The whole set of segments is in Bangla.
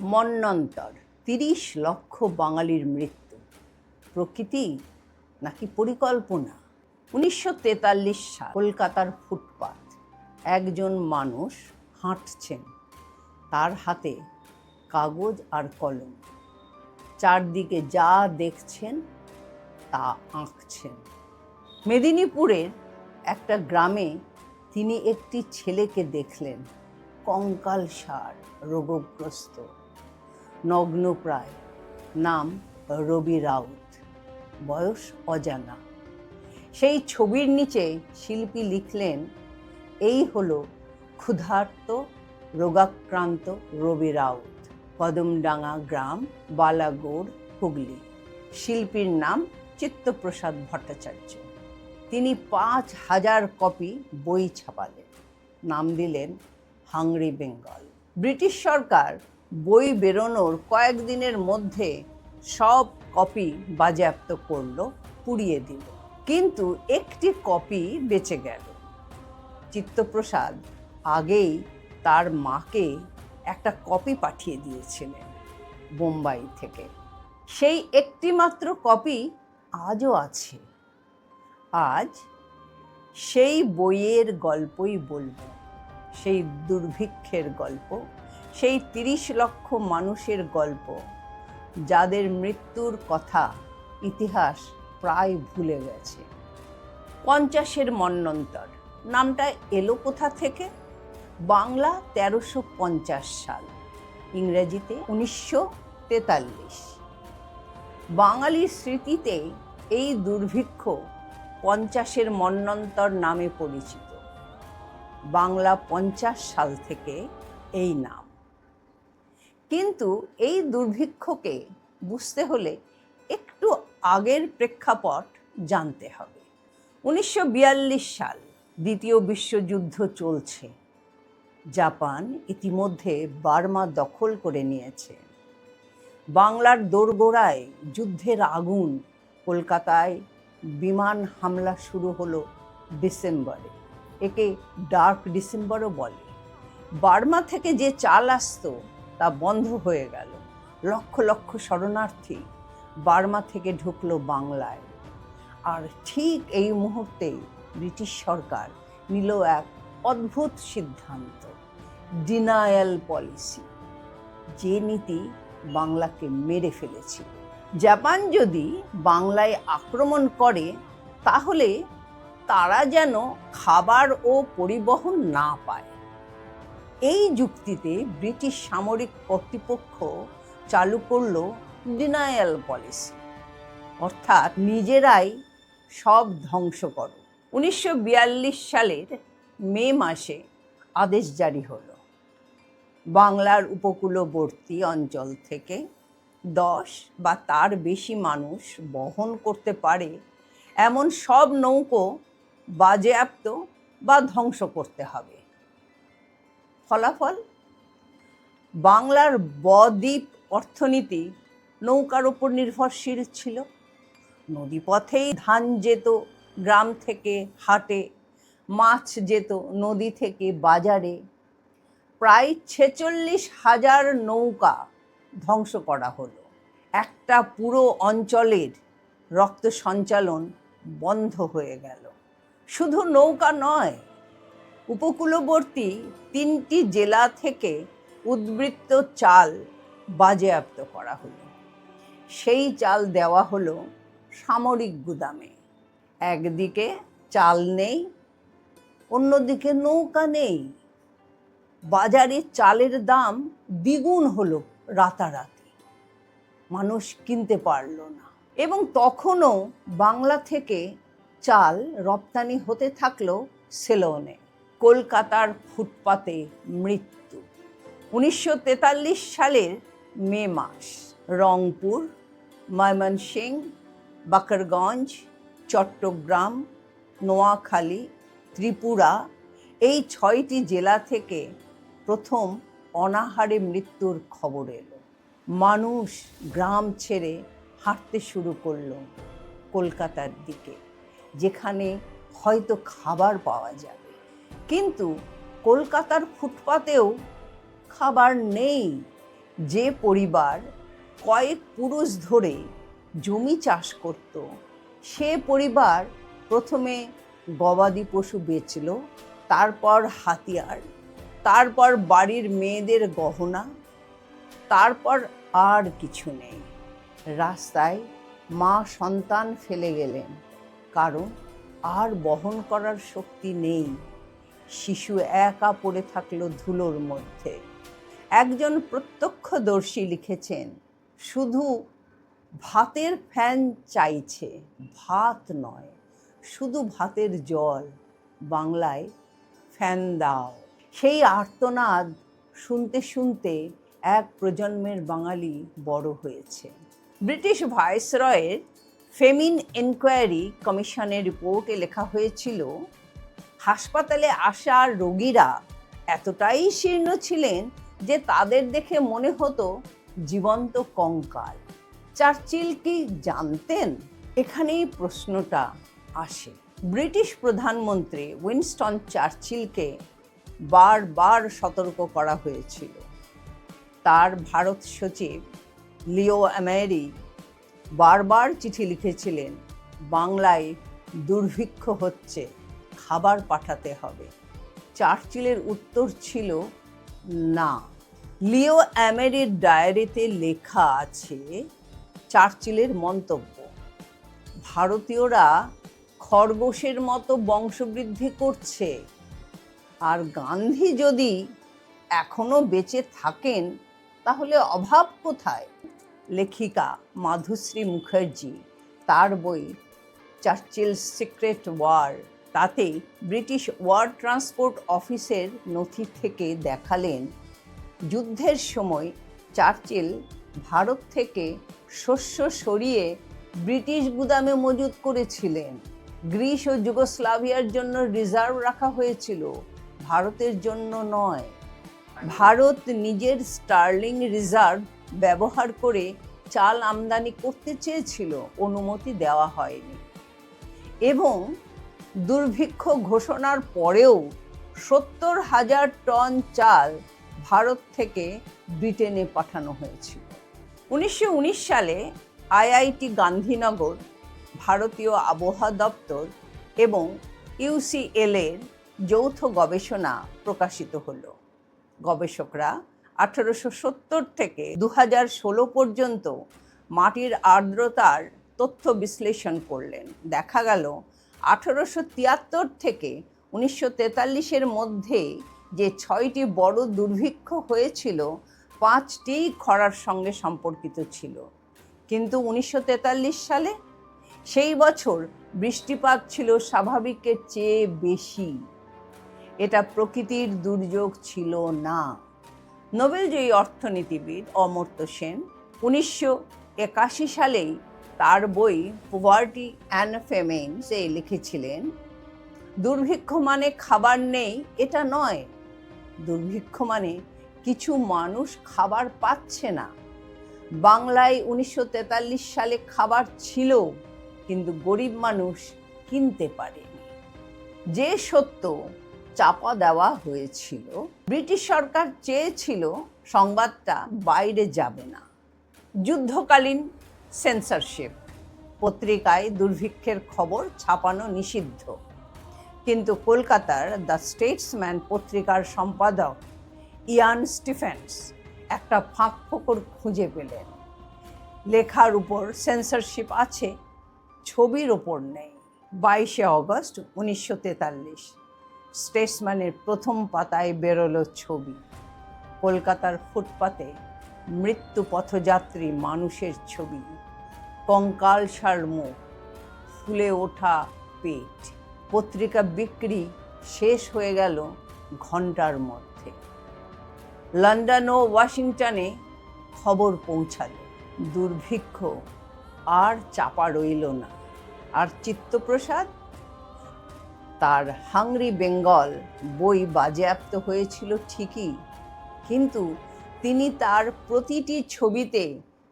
মন্বন্তর ৩০ লক্ষ বাঙালির মৃত্যু, প্রকৃতি নাকি পরিকল্পনা? ১৯৪৩ সাল, কলকাতার ফুটপাত। একজন মানুষ হাঁটছেন, তার হাতে কাগজ আর কলম। চারদিকে যা দেখছেন তা আঁকছেন। মেদিনীপুরের একটা গ্রামে তিনি একটি ছেলেকে দেখলেন, কঙ্কালসার, রোগগ্রস্ত, নগ্নপ্রায়। নাম রবি রাউত, বয়স অজানা। সেই ছবির নিচে শিল্পী লিখলেন, এই হলো ক্ষুধার্ত রোগাক্রান্ত রবি রাউত, কদমডাঙ্গা গ্রাম, বালাগড়, হুগলি। শিল্পীর নাম চিত্তপ্রসাদ ভট্টাচার্য। তিনি ৫,০০০ কপি বই ছাপালেন, নাম দিলেন হাংরি বেঙ্গল। ব্রিটিশ সরকার বই বেরোনোর কয়েকদিনের মধ্যে সব কপি বাজেয়াপ্ত করল, পুড়িয়ে দিল। কিন্তু একটি কপি বেঁচে গেল। চিত্তপ্রসাদ আগেই তার মাকে একটা কপি পাঠিয়ে দিয়েছিলেন বোম্বাই থেকে। সেই একটি মাত্র কপি আজও আছে। আজ সেই বইয়ের গল্পই বলবো, সেই দুর্ভিক্ষের গল্প, সেই ৩০ লক্ষ মানুষের গল্প, যাদের মৃত্যুর কথা ইতিহাস প্রায় ভুলে গেছে। ৫০-এর মন্বন্তর নামটা এলো কোথা থেকে? বাংলা ১৩৫০ সাল, ইংরেজিতে ১৯৪৩। বাঙালির স্মৃতিতে এই দুর্ভিক্ষ ৫০-এর মন্বন্তর নামে পরিচিত। বাংলা ৫০ সাল থেকে এই নাম। কিন্তু এই দুর্ভিক্ষকে বুঝতে হলে একটু আগের প্রেক্ষাপট জানতে হবে। ১৯৪২ সাল, দ্বিতীয় বিশ্বযুদ্ধ চলছে। জাপান ইতিমধ্যে বার্মা দখল করে নিয়েছে। বাংলার দোরগোড়ায় যুদ্ধের আগুন। কলকাতায় বিমান হামলা শুরু হলো ডিসেম্বরে, একে ডার্ক ডিসেম্বরও বলে। বার্মা থেকে যে চাল আসতো তা বন্ধ হয়ে গেল। লক্ষ লক্ষ শরণার্থী বার্মা থেকে ঢুকলো বাংলায়। আর ঠিক এই মুহূর্তে ব্রিটিশ সরকার নিল এক অদ্ভুত সিদ্ধান্ত, ডিনায়াল পলিসি, যে নীতি বাংলাকে মেরে ফেলেছিল। জাপান যদি বাংলায় আক্রমণ করে তাহলে তারা যেন খাবার ও পরিবহন না পায়। এই যুক্তিতে ব্রিটিশ সামরিক কর্তৃপক্ষ চালু করল ডিনায়াল পলিসি, অর্থাৎ নিজেরাই সব ধ্বংস করো। ১৯৪২ সালের মে মাসে আদেশ জারি হলো, বাংলার উপকূলবর্তী অঞ্চল থেকে ১০ বা তার বেশি মানুষ বহন করতে পারে এমন সব নৌকো বাজেয়াপ্ত বা ধ্বংস করতে হবে। ফলাফল, বাংলার বদ্বীপ অর্থনীতি নৌকার ওপর নির্ভরশীল ছিল। নদীপথেই ধান যেত গ্রাম থেকে হাটে, মাছ যেত নদী থেকে বাজারে। প্রায় ৪৬,০০০ নৌকা ধ্বংস করা হলো। একটা পুরো অঞ্চলের রক্ত সঞ্চালন বন্ধ হয়ে গেল। শুধু নৌকা নয়, উপকূলবর্তী ৩টি জেলা থেকে উদ্বৃত্ত চাল বাজেয়াপ্ত করা হলো। সেই চাল দেওয়া হলো সামরিক গুদামে। একদিকে চাল নেই, অন্যদিকে নৌকা নেই। বাজারে চালের দাম দ্বিগুণ হলো রাতারাতি, মানুষ কিনতে পারল না। এবং তখনও বাংলা থেকে চাল রপ্তানি হতে থাকলো সেলনে। কলকাতার ফুটপাতে মৃত্যু। ১৯৪৩ সালের মে মাস, রংপুর, ময়মনসিংহ, বাকেরগঞ্জ, চট্টগ্রাম, নোয়াখালী, ত্রিপুরা, এই ৬টি জেলা থেকে প্রথম অনাহারে মৃত্যুর খবর এলো। মানুষ গ্রাম ছেড়ে হাঁটতে শুরু করলো কলকাতার দিকে, যেখানে হয়তো খাবার পাওয়া যাবে। কিন্তু কলকাতার ফুটপাতেও খাবার নেই। যে পরিবার কয়েক পুরুষ ধরে জমি চাষ করত, সে পরিবার প্রথমে গবাদি পশু বেচল, তারপর হাতিয়ার, তারপর বাড়ির মেয়েদের গহনা, তারপর আর কিছু নেই। রাস্তায় মা সন্তান ফেলে গেলেন, কারণ আর বহন করার শক্তি নেই। শিশু একা পড়ে থাকলো ধুলোর মধ্যে। একজন প্রত্যক্ষদর্শী লিখেছেন, শুধু ভাতের ফ্যান চাইছে, ভাত নয়, শুধু ভাতের জল, বাংলায় ফ্যান দাও। সেই আর্তনাদ শুনতে শুনতে এক প্রজন্মের বাঙালি বড় হয়েছে। ব্রিটিশ ভাইসরয়ের ফেমিন এনকোয়ারি কমিশনের রিপোর্টে লেখা হয়েছিল, হাসপাতালে আসা রোগীরা এতটাই শীর্ণ ছিলেন যে তাদের দেখে মনে হতো জীবন্ত কঙ্কাল। চার্চিল কি জানতেন? এখানেই প্রশ্নটা আসে। ব্রিটিশ প্রধানমন্ত্রী উইনস্টন চার্চিলকে বারবার সতর্ক করা হয়েছিল। তার ভারত সচিব লিও অ্যামেরি বারবার চিঠি লিখেছিলেন, বাংলায় দুর্ভিক্ষ হচ্ছে, খাবার পাঠাতে হবে। চার্চিলের উত্তর ছিল না। লিও অ্যামেরির ডায়েরিতে লেখা আছে চার্চিলের মন্তব্য, ভারতীয়রা খরগোশের মতো বংশবৃদ্ধি করছে, আর গান্ধী যদি এখনো বেঁচে থাকেন তাহলে অভাব কোথায়? লেখিকা মাধুশ্রী মুখার্জি তার বই চার্চিলস সিক্রেট ওয়ার, তাতে ব্রিটিশ ওয়ার ট্রান্সপোর্ট অফিসের নথি থেকে দেখালেন যুদ্ধের সময় চার্চিল ভারত থেকে শস্য সরিয়ে ব্রিটিশ গুদামে মজুত করেছিলেন। গ্রিস ও যুগোস্লাভিয়ার জন্য রিজার্ভ রাখা হয়েছিল, ভারতের জন্য নয়। ভারত নিজের স্টার্লিং রিজার্ভ ব্যবহার করে চাল আমদানি করতে চেয়েছিল, অনুমতি দেওয়া হয়নি। এবং দুর্ভিক্ষ ঘোষণার পরেও ৭০,০০০ টন চাল ভারত থেকে ব্রিটেনে পাঠানো হয়েছিল। ১৯১৯ সালে আইআইটি গান্ধীনগর, ভারতীয় আবহাওয়া দপ্তর এবং ইউসিএল এর যৌথ গবেষণা প্রকাশিত হলো। গবেষকরা ১৮৭০ থেকে ২০১৬ পর্যন্ত মাটির আর্দ্রতার তথ্য বিশ্লেষণ করলেন। দেখা গেল ১৮৭৩ থেকে ১৯৪৩-এর মধ্যে যে ৬টি বড় দুর্ভিক্ষ হয়েছিল, ৫টি খরার সঙ্গে সম্পর্কিত ছিল। কিন্তু ১৯৪৩ সালে সেই বছর বৃষ্টিপাত ছিল স্বাভাবিকের চেয়ে বেশি। এটা প্রকৃতির দুর্যোগ ছিল না। নোবেলজয়ী অর্থনীতিবিদ অমর্ত্য সেন ১৯৮১ সালেই তার বই পভার্টি অ্যান্ড ফেমেন্স-এ লিখেছিলেন, দুর্ভিক্ষ মানে খাবার নেই এটা নয়, দুর্ভিক্ষ মানে কিছু মানুষ খাবার পাচ্ছে না। বাংলায় ১৯৪৩ সালে খাবার ছিল, কিন্তু গরিব মানুষ কিনতে পারেনি। যে সত্য চাপা দেওয়া হয়েছিল, ব্রিটিশ সরকার চেয়েছিল সংবাদটা বাইরে যাবে না। যুদ্ধকালীন সেন্সরশিপ, পত্রিকায় দুর্ভিক্ষের খবর ছাপানো নিষিদ্ধ। কিন্তু কলকাতার দ্য স্টেটসম্যান পত্রিকার সম্পাদক ইয়ান স্টিফেন্স একটা ফাঁকফোকর খুঁজে পেলেন। লেখার উপর সেন্সরশিপ আছে, ছবির ওপর নেই। ২২শে অগস্ট ১৯৪৩ স্টেটসম্যানের প্রথম পাতায় বেরোলো ছবি, কলকাতার ফুটপাতে মৃত্যু পথযাত্রী মানুষের ছবি, কঙ্কালসার মুখ, ফুলে ওঠা পেট। পত্রিকা বিক্রি শেষ হয়ে গেল ঘন্টার মধ্যে। লন্ডন ও ওয়াশিংটনে খবর পৌঁছালো, দুর্ভিক্ষ আর চাপা রইল না। আর চিত্তপ্রসাদ, তার হাংরি বেঙ্গল বই বাজেয়াপ্ত হয়েছিল ঠিকই, কিন্তু তিনি তার প্রতিটি ছবিতে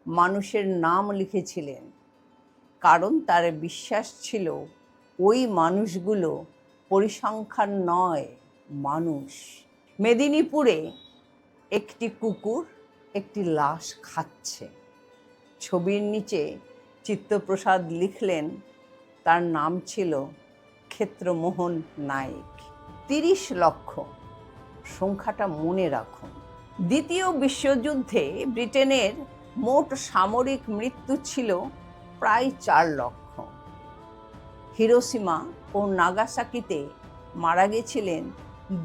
মানুষের নাম লিখেছিলেন, কারণ তার বিশ্বাস ছিল ওই মানুষগুলো পরিসংখ্যান নয়, মানুষ। মেদিনীপুরে একটি কুকুর একটি লাশ খাচ্ছে। ছবির নিচে চিত্তপ্রসাদ লিখলেন তার নাম ছিল ক্ষেত্রমোহন নায়েক। 30 লক্ষ, সংখ্যাটা মনে রাখুন। দ্বিতীয় বিশ্বযুদ্ধে ব্রিটেনের মোট সামরিক মৃত্যু ছিল প্রায় 4 লক্ষ। হিরোশিমা ও নাগাসাকিতে মারা গেছিলেন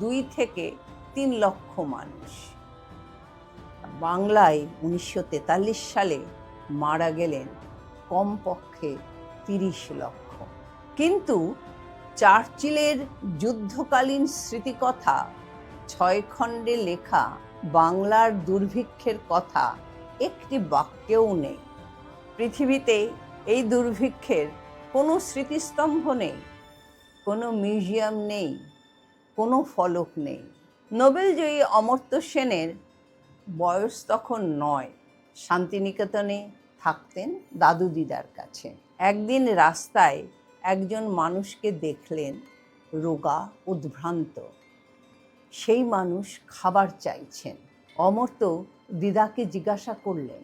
2 থেকে 3 লক্ষ মানুষ। বাংলায় 1943 সালে মারা গেলেন কমপক্ষে 30 লক্ষ। কিন্তু চার্চিলের যুদ্ধকালীন স্মৃতিকথা 6 খণ্ডে লেখা বাংলার দুর্ভিক্ষের কথা একটি বাক্যেও নেই। পৃথিবীতে এই দুর্ভিক্ষের কোনো স্মৃতিস্তম্ভ নেই, কোনো মিউজিয়াম নেই, কোনো ফলক নেই। নোবেলজয়ী অমর্ত্য সেনের বয়স তখন 9। শান্তিনিকেতনে থাকতেন দাদু দিদার কাছে। একদিন রাস্তায় একজন মানুষকে দেখলেন রোগা, উদ্ভ্রান্ত। সেই মানুষ খাবার চাইছেন। অমর্ত্য দিদাকে জিজ্ঞাসা করলেন,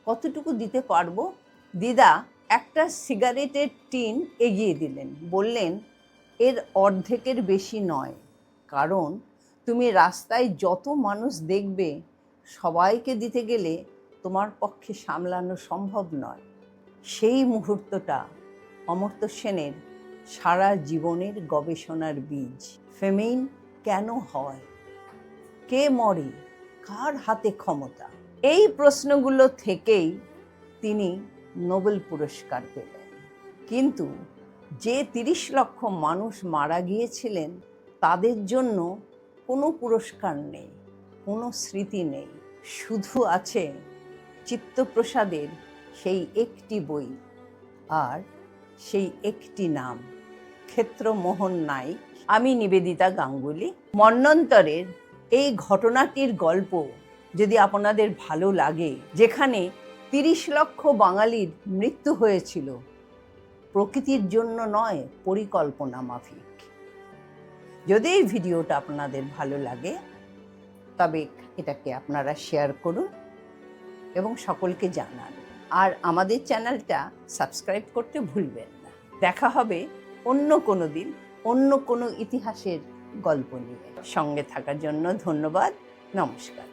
কতটুকু দিতে পারবো? দিদা একটা সিগারেটের টিন এগিয়ে দিলেন, বললেন, এর অর্ধেকের বেশি নয়, কারণ তুমি রাস্তায় যত মানুষ দেখবে সবাইকে দিতে গেলে তোমার পক্ষে সামলানো সম্ভব নয়। সেই মুহূর্তটা অমর্ত্য সেনের সারা জীবনের গবেষণার বীজ। ফেমিন কেন হয়? কে মরে? কার হাতে ক্ষমতা? এই প্রশ্নগুলো থেকেই তিনি নোবেল পুরস্কার পেলেন। কিন্তু যে 30 লক্ষ মানুষ মারা গিয়েছিলেন তাদের জন্য কোনো পুরস্কার নেই, কোনো স্মৃতি নেই। শুধু আছে চিত্তপ্রসাদের সেই একটি বই আর সেই একটি নাম, ক্ষেত্রমোহন নায়েক। আমি নিবেদিতা গাঙ্গুলি। মন্বন্তরের এই ঘটনাটির গল্প যদি আপনাদের ভালো লাগে, যেখানে 30 লক্ষ বাঙালির মৃত্যু হয়েছিল প্রকৃতির জন্য নয়, পরিকল্পনা মাফিক। যদি এই ভিডিওটা আপনাদের ভালো লাগে তবে এটাকে আপনারা শেয়ার করুন এবং সকলকে জানান। আর আমাদের চ্যানেলটা সাবস্ক্রাইব করতে ভুলবেন না। দেখা হবে অন্য কোনো দিন অন্য কোনো ইতিহাসের গল্প নিয়ে। সঙ্গে থাকার জন্য ধন্যবাদ। নমস্কার।